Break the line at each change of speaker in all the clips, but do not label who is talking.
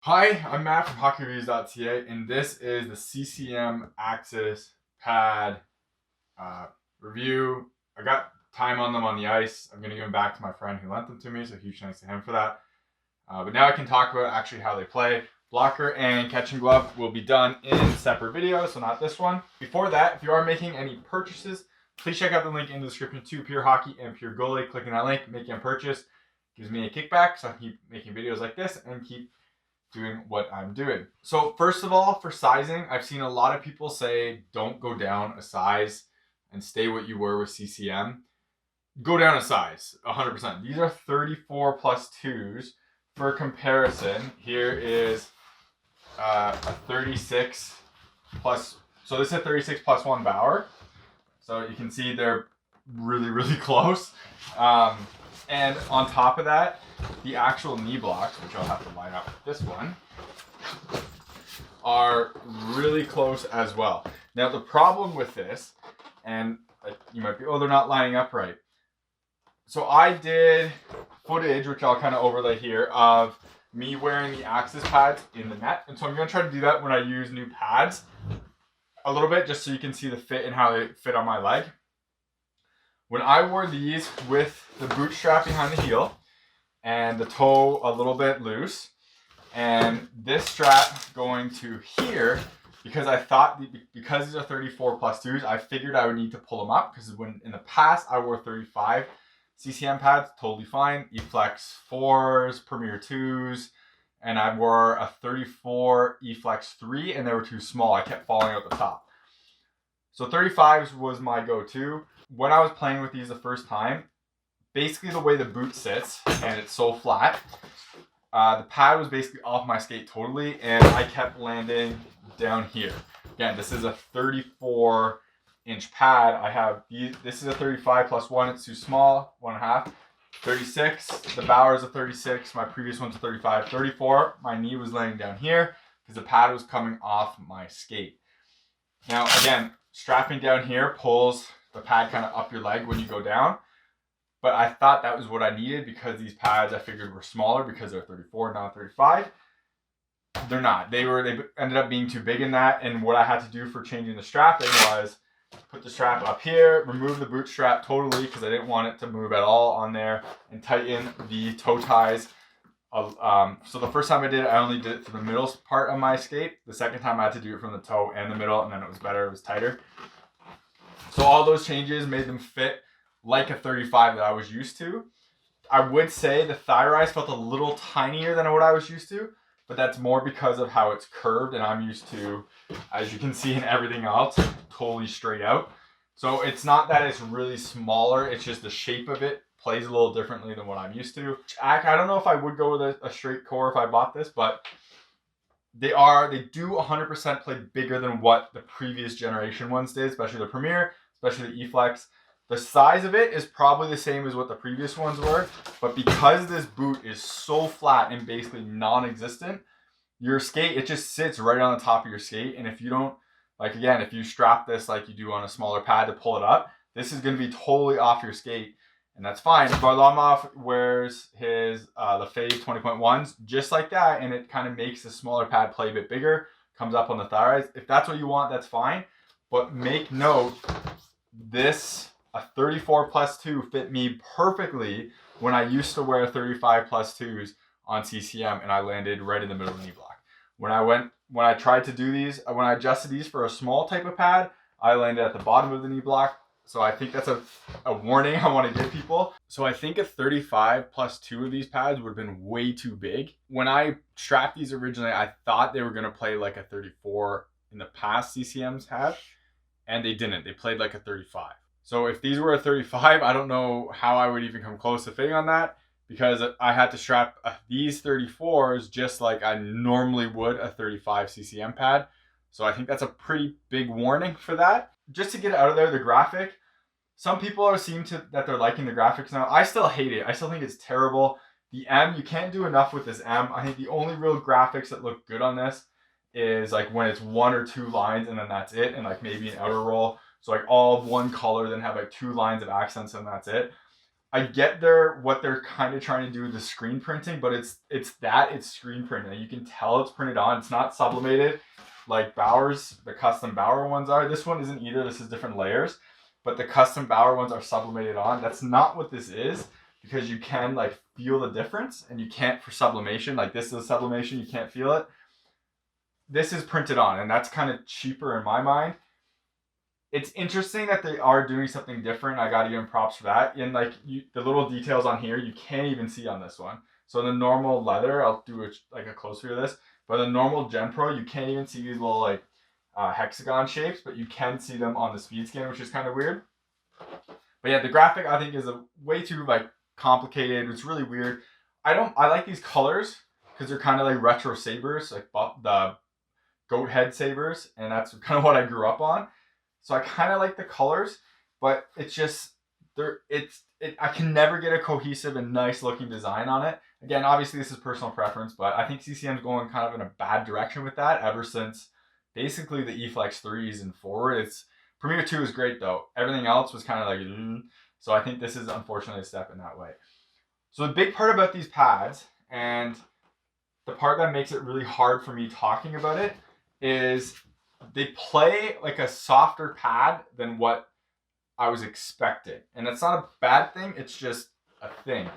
Hi, I'm Matt from HockeyReviews.ca, and this is the CCM Axis pad uh, review. I got time on them on the ice. I'm going to give them back to my friend who lent them to me, so huge thanks to him for that. But now I can talk about actually how they play. Blocker and catch and glove will be done in separate videos, so not this one. Before that, if you are making any purchases, please check out the link in the description to Pure Hockey and Pure Goalie. Clicking that link, making a purchase, gives me a kickback, so I can keep making videos like this and keep doing what I'm doing. So first of all, for sizing, I've seen a lot of people say don't go down a size and stay what you were with CCM. Go down a size, 100%. These are 34 plus 2s. For comparison, here is a 36 plus, so this is a 36 plus 1 Bauer. So you can see they're really close. And on top of that, the actual knee blocks, which I'll have to line up with this one, are really close as well. Now the problem with this, and you might be, oh, they're not lining up right. So I did footage, which I'll kind of overlay here, of me wearing the Axis pads in the net. And so I'm going to try to do that when I use new pads a little bit, just so you can see the fit and how they fit on my leg. When I wore these with the boot strap behind the heel and the toe a little bit loose, and this strap going to here, because I thought, because these are 34 plus 2s, I figured I would need to pull them up, because when in the past I wore 35 CCM pads, totally fine, eFlex 4s, Premier 2s, and I wore a 34 eFlex 3, and they were too small. I kept falling out the top. So 35s was my go-to. When I was playing with these the first time, basically the way the boot sits, and it's so flat, the pad was basically off my skate totally, and I kept landing down here. Again, this is a 34-inch pad. I have these. This is a 35 plus 1. It's too small, 1.5. 36. The Bauer is a 36. My previous one's a 35. 34. My knee was laying down here because the pad was coming off my skate. Now, again, strapping down here pulls the pad kind of up your leg when you go down. But I thought that was what I needed because these pads I figured were smaller because they're 34, not 35. They're not. They ended up being too big in that. And what I had to do for changing the strapping was put the strap up here, remove the boot strap totally because I didn't want it to move at all on there, and tighten the toe ties. So the first time I did it, I only did it for the middle part of my skate. The second time I had to do it from the toe and the middle, and then it was better. It was tighter. So all those changes made them fit like a 35 that I was used to. I would say the thigh rise felt a little tinier than what I was used to, but that's more because of how it's curved, and I'm used to, as you can see in everything else, totally straight out. So it's not that it's really smaller, it's just the shape of it plays a little differently than what I'm used to. I don't know if I would go with a straight core if I bought this, but they do 100% play bigger than what the previous generation ones did, especially the Premier, especially the eFlex. The size of it is probably the same as what the previous ones were, but because this boot is so flat and basically non-existent, your skate, it just sits right on the top of your skate. And if you don't, like again, if you strap this like you do on a smaller pad to pull it up, this is going to be totally off your skate. And that's fine. Varlamov wears his the Phase 20.1s just like that, and it kind of makes the smaller pad play a bit bigger, comes up on the thigh rise. If that's what you want, that's fine. But make note, this a 34 plus 2 fit me perfectly when I used to wear 35 plus 2s on CCM, and I landed right in the middle of the knee block. When I tried to do these, when I adjusted these for a small type of pad, I landed at the bottom of the knee block. So I think that's a warning I want to give people. So I think a 35 plus 2 of these pads would have been way too big. When I strapped these originally, I thought they were going to play like a 34 in the past CCMs have, and they didn't. They played like a 35. So if these were a 35, I don't know how I would even come close to fitting on that, because I had to strap these 34s just like I normally would a 35 CCM pad. So I think that's a pretty big warning for that. Just to get it out of there, the graphic. Some people seem that they're liking the graphics now. I still hate it. I still think it's terrible. The M, you can't do enough with this M. I think the only real graphics that look good on this is like when it's 1 or 2 lines and then that's it, and like maybe an outer roll. So like all of one color, then have like 2 lines of accents and that's it. I get what they're kind of trying to do with the screen printing, but it's screen printing. You can tell it's printed on. It's not sublimated like Bauer's, the custom Bauer ones are. This one isn't either. This is different layers, but the custom Bauer ones are sublimated on. That's not what this is, because you can like feel the difference, and you can't for sublimation. Like this is a sublimation, you can't feel it. This is printed on, and that's kind of cheaper in my mind. It's interesting that they are doing something different. I got to give them props for that. And like the little details on here, you can't even see on this one. So the normal leather, I'll do like a closer of this. But the normal Gen Pro, you can't even see these little like hexagon shapes, but you can see them on the speed scan, which is kind of weird. But yeah, the graphic I think is a way too like complicated. It's really weird. I like these colors because they're kind of like retro sabers, like the goat head sabers, and that's kind of what I grew up on. So I kind of like the colors, but it's just I can never get a cohesive and nice looking design on it. Again, obviously this is personal preference, but I think CCM's going kind of in a bad direction with that ever since basically the eFlex 3s and forward. It's Premiere 2 is great though. Everything else was kind of like, so I think this is unfortunately a step in that way. So the big part about these pads, and the part that makes it really hard for me talking about it, is they play like a softer pad than what I was expecting. And that's not a bad thing, it's just a thing.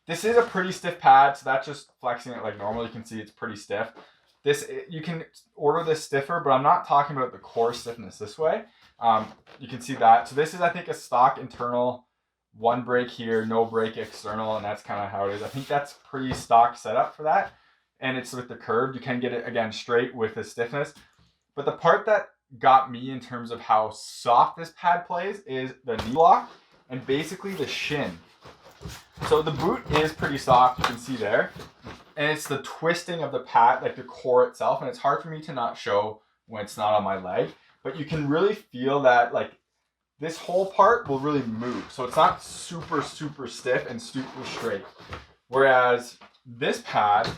This is a pretty stiff pad, so that's just flexing it like normal. You can see it's pretty stiff. You can order this stiffer, but I'm not talking about the core stiffness this way. You can see that. So this is, I think, a stock internal, one break here, no break external, and that's kind of how it is. I think that's pretty stock setup for that. And it's with the curved. You can get it, again, straight with the stiffness. But the part that got me in terms of how soft this pad plays is the knee block and basically the shin. So the boot is pretty soft, you can see there. And it's the twisting of the pad, like the core itself. And it's hard for me to not show when it's not on my leg. But you can really feel that like this whole part will really move. So it's not super, super stiff and super straight. Whereas this pad,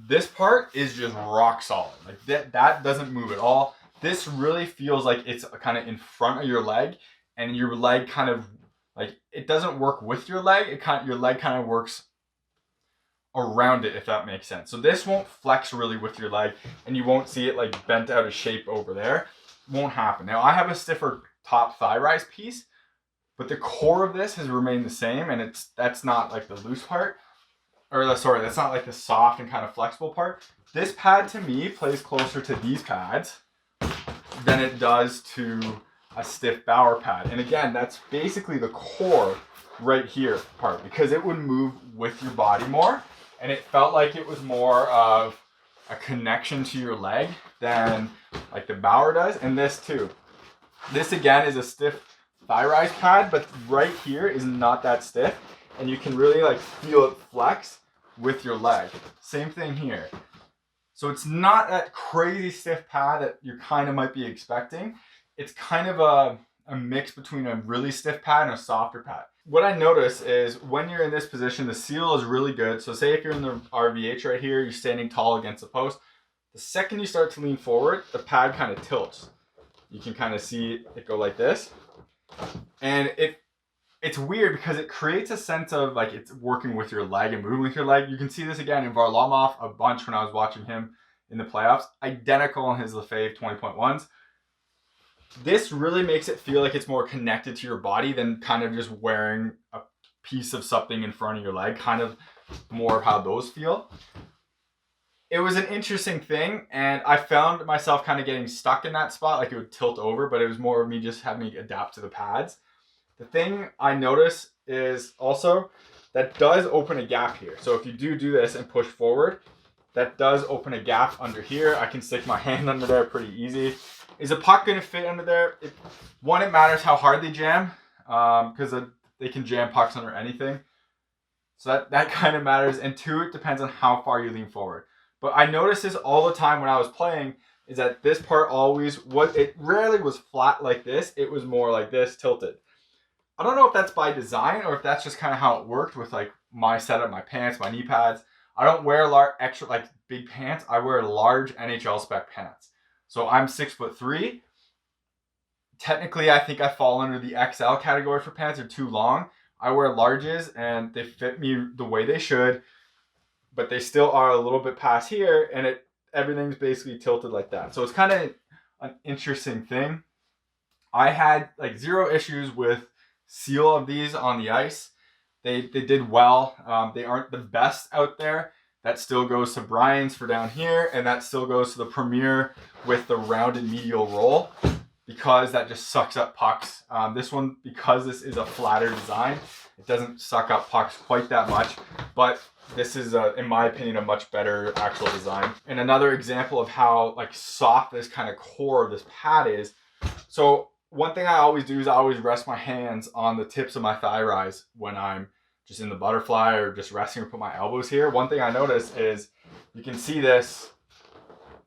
this part is just rock solid. Like that doesn't move at all. This really feels like it's kind of in front of your leg, and your leg kind of like, it doesn't work with your leg. Your leg kind of works around it, if that makes sense. So this won't flex really with your leg, and you won't see it like bent out of shape over there. Won't happen. Now I have a stiffer top thigh rise piece, but the core of this has remained the same, and that's not like the loose part. Sorry, that's not like the soft and kind of flexible part. This pad to me plays closer to these pads than it does to a stiff Bauer pad. And again, that's basically the core right here part, because it would move with your body more, and it felt like it was more of a connection to your leg than like the Bauer does. And this too. This again is a stiff thigh rise pad, but right here is not that stiff. And you can really like feel it flex with your leg. Same thing here. So it's not that crazy stiff pad that you kind of might be expecting. It's kind of a mix between a really stiff pad and a softer pad. What I notice is when you're in this position, the seal is really good. So say if you're in the RVH right here, you're standing tall against the post. The second you start to lean forward, the pad kind of tilts. You can kind of see it go like this. And it's weird because it creates a sense of like it's working with your leg and moving with your leg. You can see this again in Varlamov a bunch when I was watching him in the playoffs. Identical on his Lefebvre 20.1s. This really makes it feel like it's more connected to your body than kind of just wearing a piece of something in front of your leg, kind of more of how those feel. It was an interesting thing, and I found myself kind of getting stuck in that spot, like it would tilt over, but it was more of me just having to adapt to the pads. The thing I notice is also that does open a gap here. So if you do this and push forward, that does open a gap under here. I can stick my hand under there pretty easy. Is a puck going to fit under there? One, it matters how hard they jam, because they can jam pucks under anything. So that kind of matters. And two, it depends on how far you lean forward. But I noticed this all the time when I was playing, is that this part it rarely was flat like this. It was more like this, tilted. I don't know if that's by design or if that's just kind of how it worked with like my setup, my pants, my knee pads. I don't wear extra like big pants. I wear large NHL spec pants. So I'm 6'3". Technically, I think I fall under the XL category for pants. They're too long. I wear larges and they fit me the way they should, but they still are a little bit past here, and everything's basically tilted like that. So it's kind of an interesting thing. I had like zero issues with seal of these on the ice. They did well. They aren't the best out there. That still goes to Brian's for down here, and that still goes to the Premier with the rounded medial roll, because that just sucks up pucks. This one, because this is a flatter design, it doesn't suck up pucks quite that much, but this is, in my opinion, a much better actual design. And another example of how like soft this kind of core of this pad is. So one thing I always do is I always rest my hands on the tips of my thigh rise when I'm just in the butterfly or just resting or put my elbows here. One thing I notice is you can see this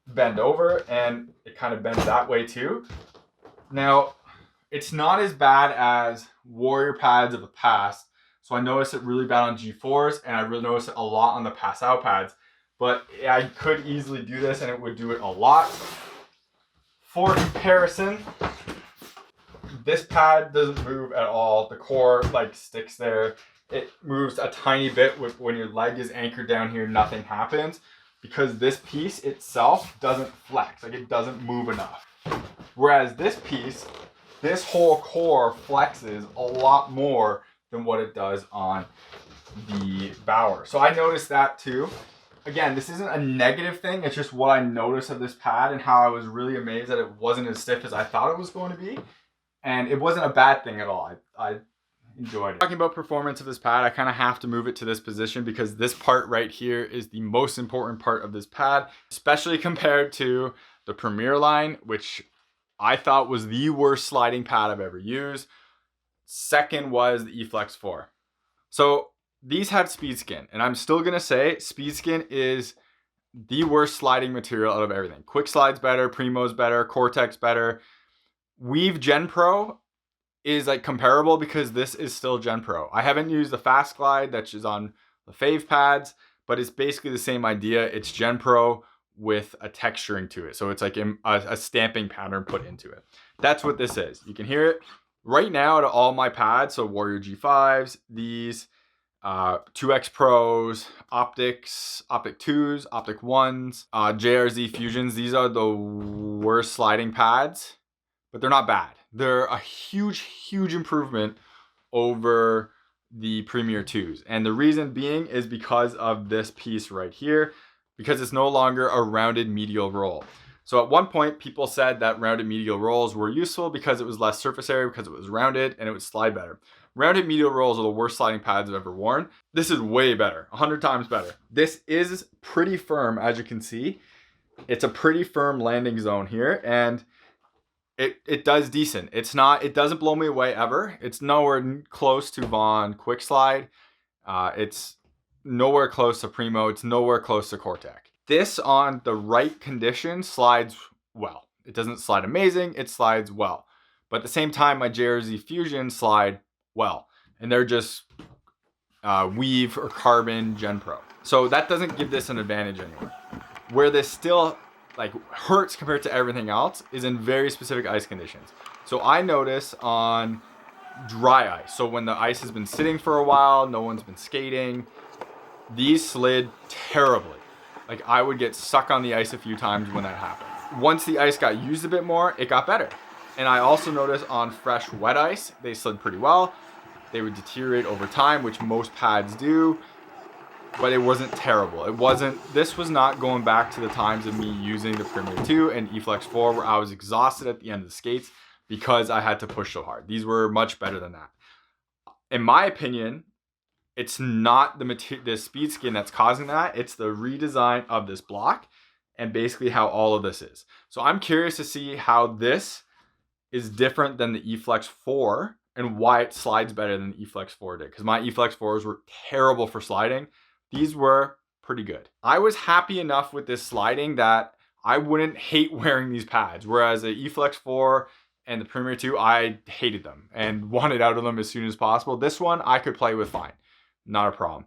bend over, and it kind of bends that way too. Now, it's not as bad as Warrior pads of the past. So I noticed it really bad on G4s, and I really noticed it a lot on the pass out pads. But I could easily do this, and it would do it a lot. For comparison, this pad doesn't move at all. The core like sticks there. It moves a tiny bit when your leg is anchored down here, nothing happens, because this piece itself doesn't flex, like it doesn't move enough. Whereas this piece, this whole core flexes a lot more than what it does on the Bauer. So I noticed that too. Again, this isn't a negative thing, it's just what I noticed of this pad and how I was really amazed that it wasn't as stiff as I thought it was going to be. And it wasn't a bad thing at all. I enjoyed it. Talking about performance of this pad, I kind of have to move it to this position because this part right here is the most important part of this pad, especially compared to the Premier line, which I thought was the worst sliding pad I've ever used. Second was the eFlex 4. So these had speed skin, and I'm still gonna say speed skin is the worst sliding material out of everything. Quick Slide's better, Primo's better, Cortex better. Weave Gen Pro is like comparable because this is still Gen Pro. I haven't used the Fast Glide that is on the Fave pads, but it's basically the same idea. It's Gen Pro with a texturing to it. So it's like a stamping pattern put into it. That's what this is. You can hear it right now out of all my pads. So Warrior G5s, these 2X Pros, Optics, Optic 2s, Optic 1s, JRZ Fusions. These are the worst sliding pads, but they're not bad. They're a huge, huge improvement over the Premier 2s. And the reason being is because of this piece right here, because it's no longer a rounded medial roll. So at one point, people said that rounded medial rolls were useful because it was less surface area, because it was rounded and it would slide better. Rounded medial rolls are the worst sliding pads I've ever worn. This is way better, 100 times better. This is pretty firm, as you can see. It's a pretty firm landing zone here, and it does decent. It doesn't blow me away ever. It's nowhere close to Vaughn Quick Slide. It's nowhere close to Primo. It's nowhere close to Cortex. This on the right condition slides well. It doesn't slide amazing, it slides well. But at the same time, my JRZ Fusion slide well. And they're just Weave or Carbon Gen Pro. So that doesn't give this an advantage anywhere. Where this still like hurts compared to everything else is in very specific ice conditions. So I notice on dry ice, so when the ice has been sitting for a while, no one's been skating, these slid terribly. Like I would get stuck on the ice a few times when that happened. Once the ice got used a bit more, it got better. And I also noticed on fresh wet ice, they slid pretty well. They would deteriorate over time, which most pads do, but it wasn't terrible. This was not going back to the times of me using the Premier 2 and eFlex 4 where I was exhausted at the end of the skates because I had to push so hard. These were much better than that. In my opinion, it's not the speed skin that's causing that. It's the redesign of this block and basically how all of this is. So I'm curious to see how this is different than the eFlex 4 and why it slides better than the eFlex 4 did. Because my eFlex 4s were terrible for sliding. These were pretty good. I was happy enough with this sliding that I wouldn't hate wearing these pads. Whereas the eFlex 4 and the Premier 2, I hated them and wanted out of them as soon as possible. This one I could play with fine. Not a problem.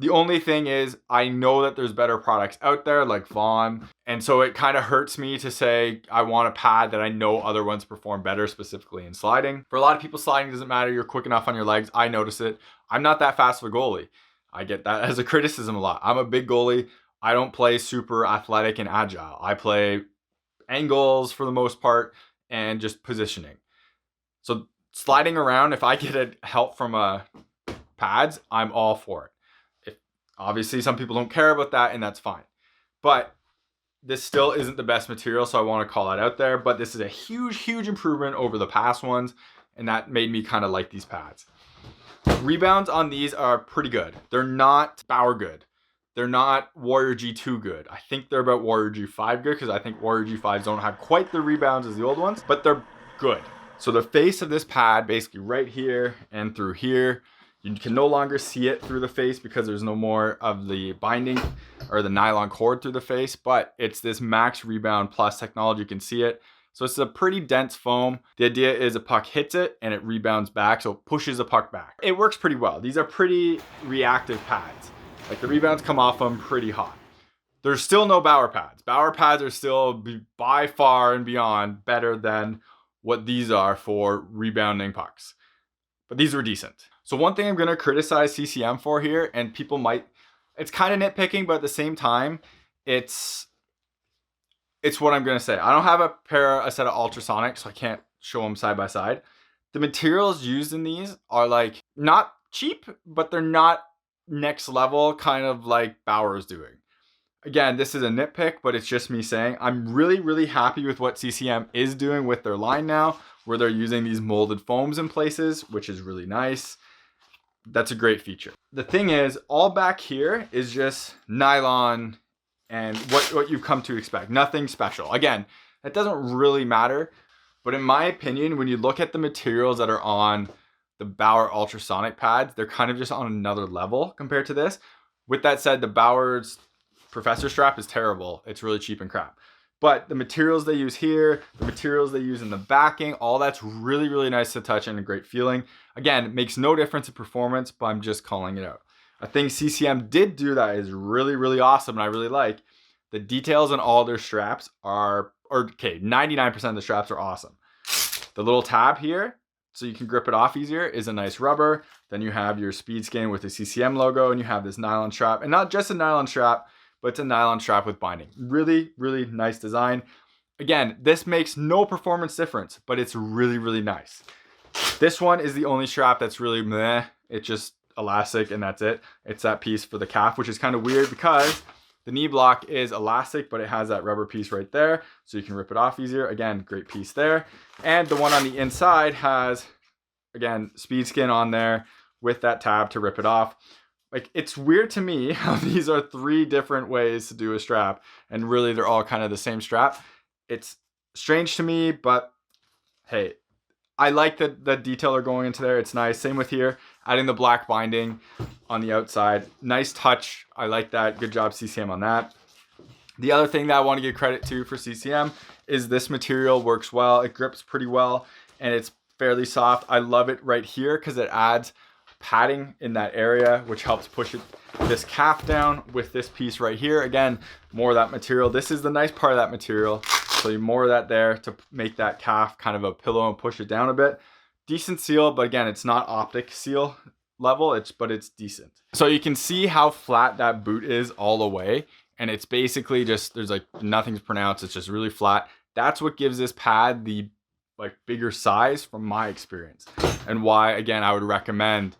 The only thing is I know that there's better products out there like Vaughn. And so it kind of hurts me to say I want a pad that I know other ones perform better, specifically in sliding. For a lot of people, sliding doesn't matter. You're quick enough on your legs. I notice it. I'm not that fast of a goalie. I get that as a criticism a lot. I'm a big goalie. I don't play super athletic and agile. I play angles for the most part and just positioning. So sliding around, if I get help from pads, I'm all for it. Obviously, some people don't care about that, and that's fine. But this still isn't the best material, so I want to call that out there. But this is a huge, huge improvement over the past ones, and that made me kind of like these pads. Rebounds on these are pretty good. They're not Bauer good. They're not Warrior G2 good. I think they're about Warrior G5 good, because I think Warrior G5s don't have quite the rebounds as the old ones, but they're good. So the face of this pad, basically right here and through here, you can no longer see it through the face because there's no more of the binding or the nylon cord through the face, but it's this max rebound plus technology. You can see it. So it's a pretty dense foam. The idea is a puck hits it and it rebounds back, so it pushes the puck back. It works pretty well. These are pretty reactive pads. Like the rebounds come off them pretty hot. There's still no Bauer pads. Bauer pads are still by far and beyond better than what these are for rebounding pucks. But these were decent. So one thing I'm going to criticize CCM for here, and people might, it's kind of nitpicking, but at the same time, it's what I'm going to say. I don't have a set of ultrasonics, so I can't show them side by side. The materials used in these are like not cheap, but they're not next level, kind of like Bauer's doing. Again, this is a nitpick, but it's just me saying I'm really, really happy with what CCM is doing with their line now, where they're using these molded foams in places, which is really nice. That's a great feature. The thing is, all back here is just nylon and what you've come to expect. Nothing special. Again, that doesn't really matter. But in my opinion, when you look at the materials that are on the Bauer ultrasonic pads, they're kind of just on another level compared to this. With that said, the Bauer's Professor strap is terrible. It's really cheap and crap. But the materials they use here, the materials they use in the backing, all that's really, really nice to touch and a great feeling. Again, it makes no difference in performance, but I'm just calling it out. A thing CCM did do that is really, really awesome and I really like. The details on all their straps are, 99% of the straps are awesome. The little tab here, so you can grip it off easier, is a nice rubber. Then you have your speed skin with the CCM logo and you have this nylon strap. And not just a nylon strap, but it's a nylon strap with binding. Really, really nice design. Again, this makes no performance difference, but it's really, really nice. This one is the only strap that's really meh. It's just elastic and that's it. It's that piece for the calf, which is kind of weird because the knee block is elastic, but it has that rubber piece right there, so you can rip it off easier. Again, great piece there. And the one on the inside has, again, speed skin on there with that tab to rip it off. Like, it's weird to me how these are 3 different ways to do a strap, and really they're all kind of the same strap. It's strange to me, but hey, I like the detail they're going into there. It's nice. Same with here, adding the black binding on the outside. Nice touch. I like that. Good job, CCM, on that. The other thing that I want to give credit to for CCM is this material works well. It grips pretty well, and it's fairly soft. I love it right here because it adds padding in that area, which helps push this calf down with this piece right here. Again, more of that material. This is the nice part of that material. So you more of that there to make that calf kind of a pillow and push it down a bit. Decent seal, but again, it's not optic seal level, but it's decent. So you can see how flat that boot is all the way. And it's basically just, there's like nothing's pronounced. It's just really flat. That's what gives this pad the like bigger size from my experience. And why, again, I would recommend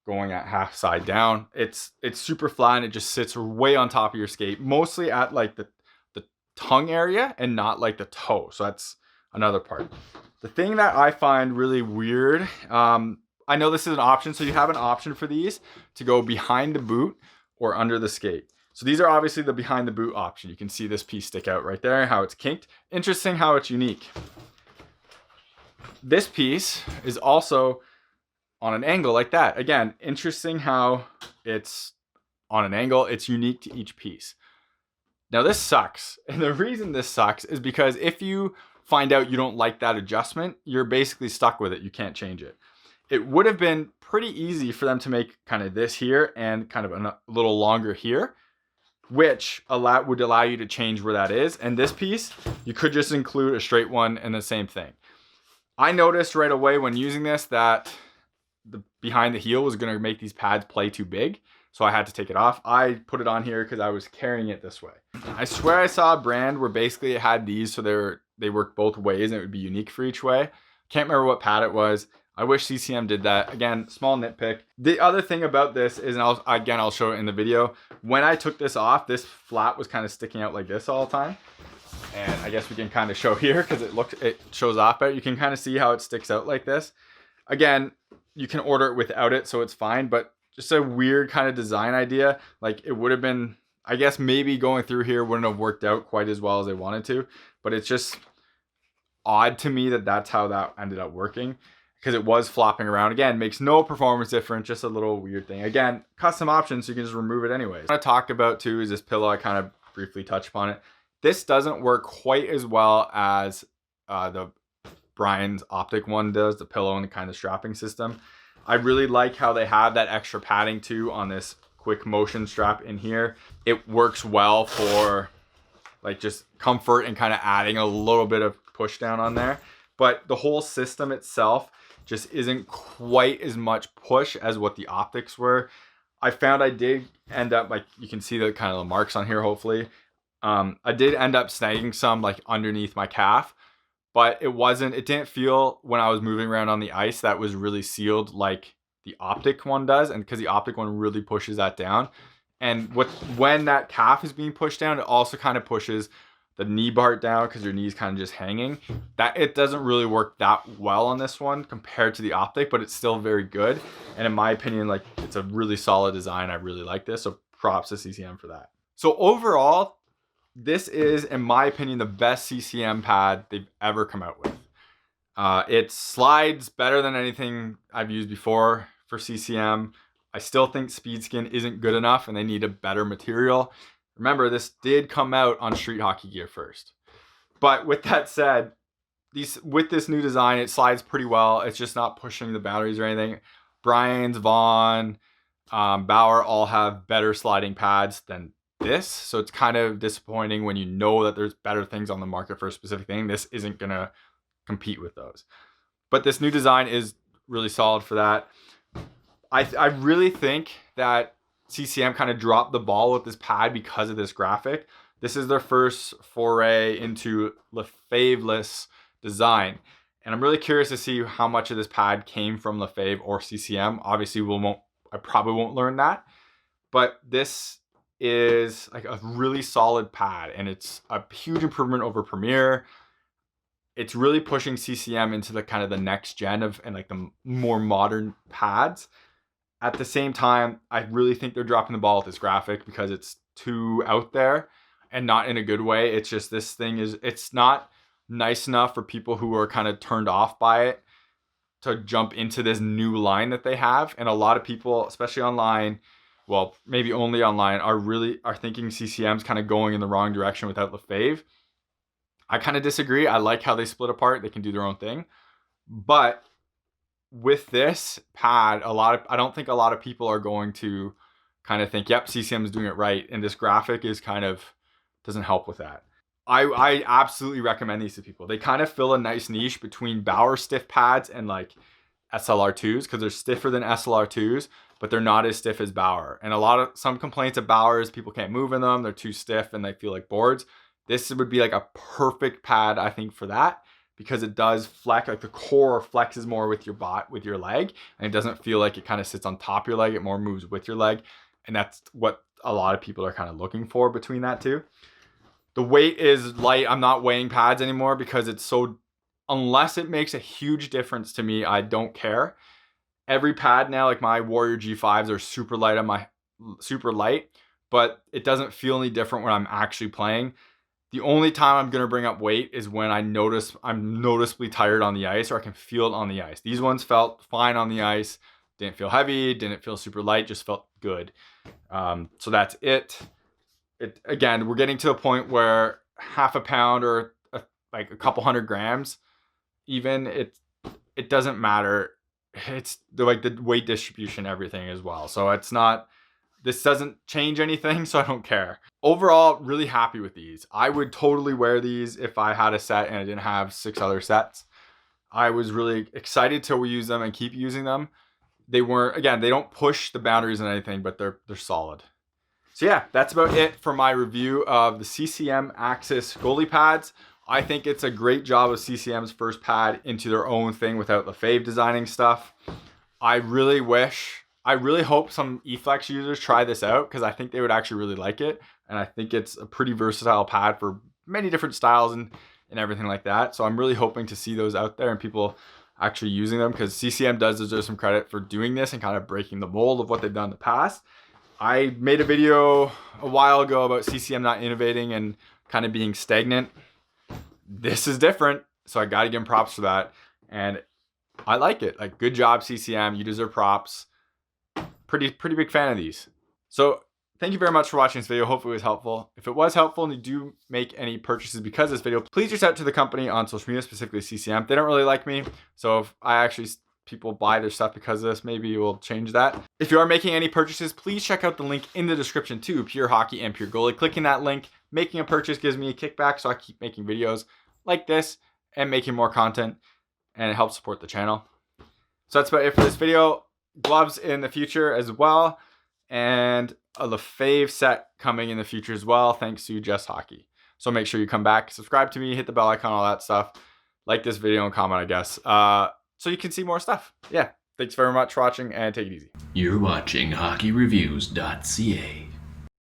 going at half side down. It's super flat and it just sits way on top of your skate, mostly at like the tongue area and not like the toe. So that's another part. The thing that I find really weird, I know this is an option, so you have an option for these to go behind the boot or under the skate. So these are obviously the behind the boot option. You can see this piece stick out right there, how it's kinked. Interesting how it's unique. This piece is also on an angle like that. Again, interesting how it's on an angle. It's unique to each piece. Now this sucks. And the reason this sucks is because if you find out you don't like that adjustment, you're basically stuck with it. You can't change it. it would have been pretty easy for them to make kind of this here and kind of a little longer here, which would allow you to change where that is. And this piece, you could just include a straight one and the same thing. I noticed right away when using this that the behind the heel was going to make these pads play too big. So I had to take it off. I put it on here because I was carrying it this way. I swear I saw a brand where basically it had these so they work both ways and it would be unique for each way. Can't remember what pad it was. I wish CCM did that. Again, small nitpick. The other thing about this is, and I'll show it in the video, when I took this off, this flap was kind of sticking out like this all the time. And I guess we can kind of show here because it shows off better. You can kind of see how it sticks out like this. Again, you can order it without it, so it's fine, but just a weird kind of design idea. Like it would have been, I guess maybe going through here wouldn't have worked out quite as well as they wanted to, but it's just odd to me that that's how that ended up working because it was flopping around. Again, makes no performance difference, just a little weird thing. Again, custom options, so you can just remove it anyways. What I talked about too is this pillow. I kind of briefly touched upon it. This doesn't work quite as well as the Brian's optic one does, the pillow and the kind of strapping system. I really like how they have that extra padding too on this quick motion strap in here. It works well for like just comfort and kind of adding a little bit of push down on there. But the whole system itself just isn't quite as much push as what the optics were. I found I did end up, like you can see the kind of the marks on here hopefully. I did end up snagging some like underneath my calf, but it didn't feel when I was moving around on the ice that was really sealed like the optic one does. And because the optic one really pushes that down. And when that calf is being pushed down, it also kind of pushes the knee part down because your knee's kind of just hanging. That it doesn't really work that well on this one compared to the optic, but it's still very good. And in my opinion, like it's a really solid design. I really like this. So props to CCM for that. So overall, this is, in my opinion, the best CCM pad they've ever come out with. It slides better than anything I've used before for CCM. I still think Speedskin isn't good enough and they need a better material. Remember, this did come out on street hockey gear first. But with that said, with this new design, it slides pretty well. It's just not pushing the boundaries or anything. Brian's, Vaughn, Bauer all have better sliding pads than this, so it's kind of disappointing when you know that there's better things on the market for a specific thing. This isn't gonna compete with those, but this new design is really solid for that. I really think that CCM kind of dropped the ball with this pad because of this graphic. This is their first foray into Lefebvre-less design, and I'm really curious to see how much of this pad came from Lefebvre or CCM. Obviously, I probably won't learn that, but this is like a really solid pad and it's a huge improvement over Premier. It's really pushing CCM into the kind of the next gen of and like the more modern pads. At the same time, I really think they're dropping the ball with this graphic because it's too out there and not in a good way. It's just it's not nice enough for people who are kind of turned off by it to jump into this new line that they have. And a lot of people, especially online, well, maybe only online, are thinking CCM's kind of going in the wrong direction without Lefebvre. I kind of disagree. I like how they split apart. They can do their own thing. But with this pad, I don't think a lot of people are going to kind of think, yep, CCM is doing it right. And this graphic is kind of doesn't help with that. I absolutely recommend these to people. They kind of fill a nice niche between Bauer stiff pads and like SLR2s because they're stiffer than SLR2s, but they're not as stiff as Bauer. And some complaints of Bauer is people can't move in them. They're too stiff and they feel like boards. This would be like a perfect pad, I think, for that because it does flex, like the core flexes more with your leg, and it doesn't feel like it kind of sits on top of your leg. It more moves with your leg. And that's what a lot of people are kind of looking for between that two. The weight is light. I'm not weighing pads anymore because it's so, unless it makes a huge difference to me, I don't care. Every pad now, like my Warrior G5s are super light, but it doesn't feel any different when I'm actually playing. The only time I'm going to bring up weight is when I'm noticeably tired on the ice or I can feel it on the ice. These ones felt fine on the ice. Didn't feel heavy, didn't feel super light, just felt good. So that's it. Again, we're getting to a point where half a pound or like a couple 100 grams, even it doesn't matter. it's like the weight distribution, everything as well. So it's not, this doesn't change anything, so I don't care. Overall, really happy with these. I would totally wear these if I had a set and I didn't have 6 other sets. I was really excited to use them and keep using them. They weren't, again, they don't push the boundaries and anything, but they're solid. So yeah, that's about it for my review of the CCM Axis goalie pads. I think it's a great job of CCM's first pad into their own thing without the fave designing stuff. I really hope some eFlex users try this out, because I think they would actually really like it. And I think it's a pretty versatile pad for many different styles and everything like that. So I'm really hoping to see those out there and people actually using them, because CCM does deserve some credit for doing this and kind of breaking the mold of what they've done in the past. I made a video a while ago about CCM not innovating and kind of being stagnant. This is different, so I got to give them props for that. And I like it. Like, good job, CCM. You deserve props. Pretty big fan of these. So thank you very much for watching this video. Hopefully it was helpful. If it was helpful and you do make any purchases because of this video, please reach out to the company on social media, specifically CCM. They don't really like me, so if people buy their stuff because of this, maybe we'll change that. If you are making any purchases, please check out the link in the description to Pure Hockey and Pure Goalie. Clicking that link, making a purchase gives me a kickback, so I keep making videos like this and making more content, and it helps support the channel. So that's about it for this video. Gloves in the future as well, and a fave set coming in the future as well, thanks to Just Hockey. So make sure you come back, subscribe to me, hit the bell icon, all that stuff. Like this video and comment, I guess, so you can see more stuff. Yeah, thanks very much for watching, and take it easy.
You're watching HockeyReviews.ca.